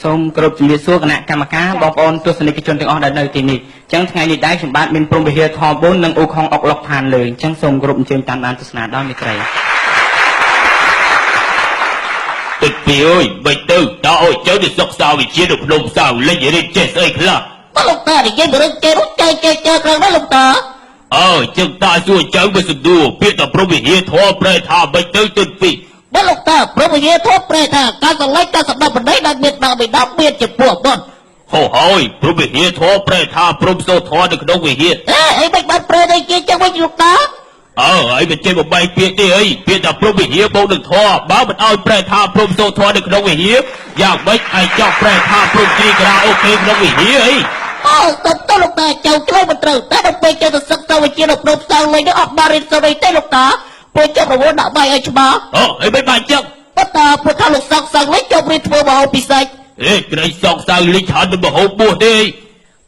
សូមគោរពជំរាបសួរគណៈកម្មការបងប្អូនទស្សនិកជនទាំងអស់ដែលនៅទីនេះអញ្ចឹងថ្ងៃនេះដែរខ្ញុំបាទមានព្រំវិហារធម៌4និងអ៊ូខុងអុកឡុកផានលើអញ្ចឹងសូមគោរពអញ្ជើញតាមដានទស្សនាដោយមេត្រីទឹកពីអើយមិនទៅតើអើយចូលទៅសិក្សាវិជ្ជានៅភ្នំសៅលេងរៀនចេះស្អីខ្លះមកលោកតានិយាយបរិយារត់ចែកក្រឹងណាលោកតាចឹងតាសួរចៅមិនសំដួលពាក្យតែព្រំវិហារធម៌ប្រែថាមិនទៅទឹកពីបើលោកតាព្រមវិហារធម៌ប្រែថាការស្រឡាញ់ការសម្ដែងបណ្ដៃដែលមានដល់បិតាមានជាពួកបនហូហើយព្រំវិហារធម៌ប្រែថាព្រំសូធម៌នៅក្នុងវិហារអីមិនបានប្រែតែជាចឹងវិញលោកតាអីមិនចេះបបែកពាក្យទេអីពាក្យតែព្រំវិហារបូកនឹងធម៌បើមិនឲ្យប្រែថាព្រំសូធម៌នៅក្នុងវិហារយ៉ាងម៉េចឲ្យចង់ប្រែថាព្រំគ្រីក្រាអូខេក្នុងវិហារអីតើលោកតាចៅឆ្លើយមិនត្រូវតែដល់ពេលចៅទៅសិក្សាវិជ្ជានៅភ្នំផ្សៅលេងនេះអត់បានរៀនសូត្រអីទេលោកតាពួកចាប់រវល់ដាក់បាយឲ្យច្បាស់អីមិនបានចឹងប៉ុន្តែពួកថាលោកសង្សងលេងចប់រៀនធ្វើមហោពិសេសក្រៃសង្សងលេងឆានទៅមហោបួសទេ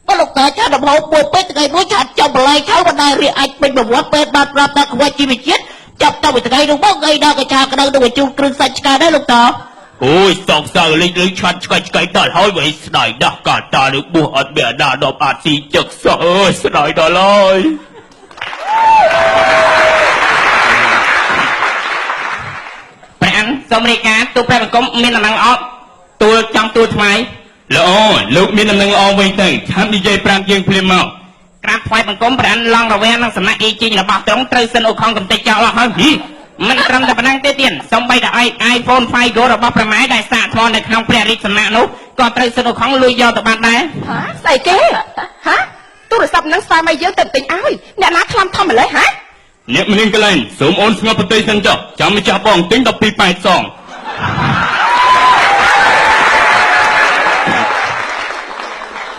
បើលោកតាឆានទៅមហោបួសពេកថ្ងៃមួយឆានចំបលែងខៅបណ្ដារៀបអាចពេញប្រវត្តិពេទ្យបានប្រាប់ថាខ្វះជីវជាតិចាប់តាំងពីថ្ងៃនោះមកថ្ងៃដល់កញ្ឆាក្តៅទៅបញ្ជូនគ្រឿងសាច់ឆ្កាដែរលោកតាអូយសង្សងលេងឆានឆ្កៃដល់ហើយវិញស្ដាយដាស់កាតានឹងបួសអត់មានអាណាដល់អាចស៊ីចឹកសោះអើយស្ដាយដល់ហើយសូមរាយការណ៍ទូព្រះបង្គំមានដំណឹងអត់ទូលចង់ទូលថ្មីល្អលោកមានដំណឹងល្អវិញទៅខាងនិយាយប្រាប់យើងភ្លាមមកក្រាបថ្វាយបង្គំប្រានឡងរវាងនឹងសំណាក់អ៊ីជីងរបស់ត្រង់ត្រូវសិនអូខុងកំទេចចោលអស់ហើយមិនត្រឹមតែប៉ុណ្ណឹងទេទៀតសូម្បីតែ iPhone 5Go របស់ប្រម៉ែដែលសាកថ្មនៅក្នុងព្រះរាជសំណាក់នោះក៏ត្រូវសិនអូខុងលួចយកទៅបានដែរស្អីគេទូរស័ព្ទនឹងស្វាមីយើងទៅទិញឲ្យអ្នកណាខ្លាំធំម្លេះអ្នកម្នាងកលែងសូមអូនស្ងប់បន្តិចសិនចុះចាំម្ចាស់បងទិញ1282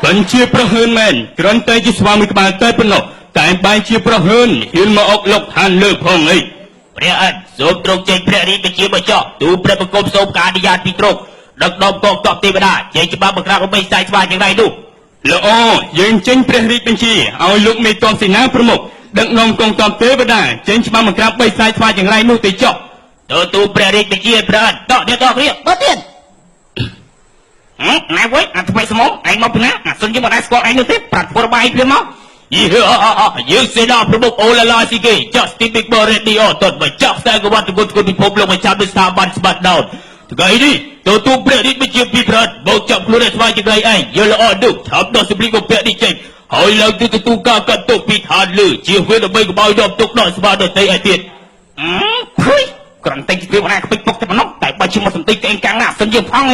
បញ្ជាប្រហើនមែនគ្រាន់តែជាស្វាមីក្បាលតែប៉ុណ្ណោះតែបែរជាប្រហើនហ៊ានមកអុកលុកឋានលើផងអីព្រះអិនសូមទ្រង់ចេញព្រះរាជបញ្ជាមកចោះទូព្រះបង្គំសូមការអនុញ្ញាតពីទ្រង់ដឹកនាំកងទ័ពទេវតាចេញច្បាប់បង្ក្រាបរបស់សាយស្វាយ៉ាងไรនោះល្អយើងចេញព្រះរាជបញ្ជាឲ្យលោកមេទ័ពសេនាប្រមុខដឹកនាំកងទ័ពទេវតាចេញច្បាប់បង្ក្រាបបីសាយស្វាយ៉ាងไรនោះទៅចុះទូព្រះរាជបញ្ជាព្រះអិនតោះអ្នកតោះគ្នាបើទៀតណែវិញអាថ្មីស្មុំឯងមកពីណាអាសិនយើងមិនដែរស្គាល់ឯងនោះទេប្រាប់ធ្វើរបាយភ្លាមមកយើងសេនាប្រមុខអូឡាឡាស៊ីគេចាស់ស្ទីប៊ីកបរេឌីអូតតមកចាក់ផ្សាយកវត្តគុណពិភពលោកមកចាប់ដោយស្ថាប័នស្បាត់ដោតថ្ងៃនេះទូព្រះរាជបញ្ជាពីប្រត់មកចាប់ខ្លួនឯងស្វាយយ៉ាងไรឯងយល់ល្អនោះឆាប់ដោះសម្លៀកបំពាក់នេះចេញហើយឡើងទៅទទួលការកាត់ទុកពីឋានលើជាវាដើម្បីកុំឲ្យយកទុកដល់ស្វាដតីឯទៀតភុយគ្រាន់តែជាវាខ្ពេចពុកតែប៉ុណ្ណោះតែបើជិះមកសន្តិកឯងកាំងណាសិនយើងផង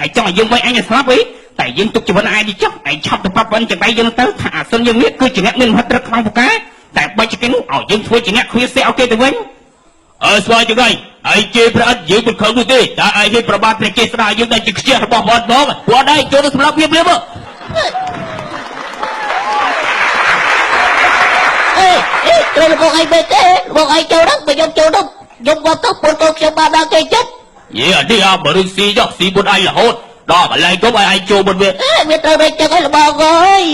អីចង់ឲ្យយើងវិញអញស្លាប់អីតែយើងទុកជីវិតឯងនេះចុះឯងឆាប់ទៅប្រាប់វិញចង្រៃយើងទៅថាអាសិនយើងនេះគឺជាអ្នកមានមហិទ្ធិខ្លាំងពូកែតែបើជាគេនោះឲ្យយើងធ្វើជាអ្នកឃ្វាសេឲ្យគេទៅវិញស្វាយចង្រៃឯងជេរព្រះអិនយើងមិនខឹងនោះទេតែឯងនេះប្រមាថព្រះចេស្តាយើងដែលជាខ្ជះរបស់បងគាត់ឯងចូលទៅសម្លាប់វាភ្លាមត្រូវលោកឯងបែរទេលោកឯងចូលដល់បើខ្ញុំចូលដល់ខ្ញុំគាត់ទៅពលកូនខ្ញុំបានដល់គេចិត្តអានេះអាបរិសុទ្ធស៊ីចុះស៊ីបុតឯងរហូតដល់កន្លែងគប់ឲ្យឯងចូលមុនវាវាត្រូវតែចឹងឲ្យលបងអើយ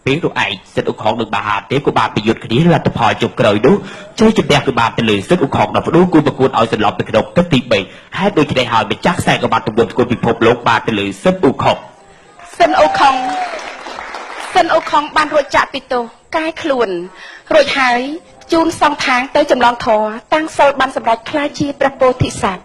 ពេលនោះឯងសិទ្ធឧខុងនឹងបាហាទេក៏បានប្រយុទ្ធគ្នាលទ្ធផលជប់ក្រោយនោះជួយជំនះគឺបានទៅលើសិទ្ធឧខុងដល់ផ្ដួលគូប្រកួតឲ្យសន្លប់ទៅក្នុងទឹកទី3ហេតុដូច្នេះហើយម្ចាស់ខ្សែក្បាត់ទម្ងន់គុណពិភពលោកបានទៅលើសិទ្ធឧខុងសិនអូខុងបានរួចចាក់ពីទោសកាយខ្លួនរួចហើយជូនសងខាងទៅចម្លងធរតាំងសិលបានសម្រេចខ្លាចជាព្រះពោធិសត្វ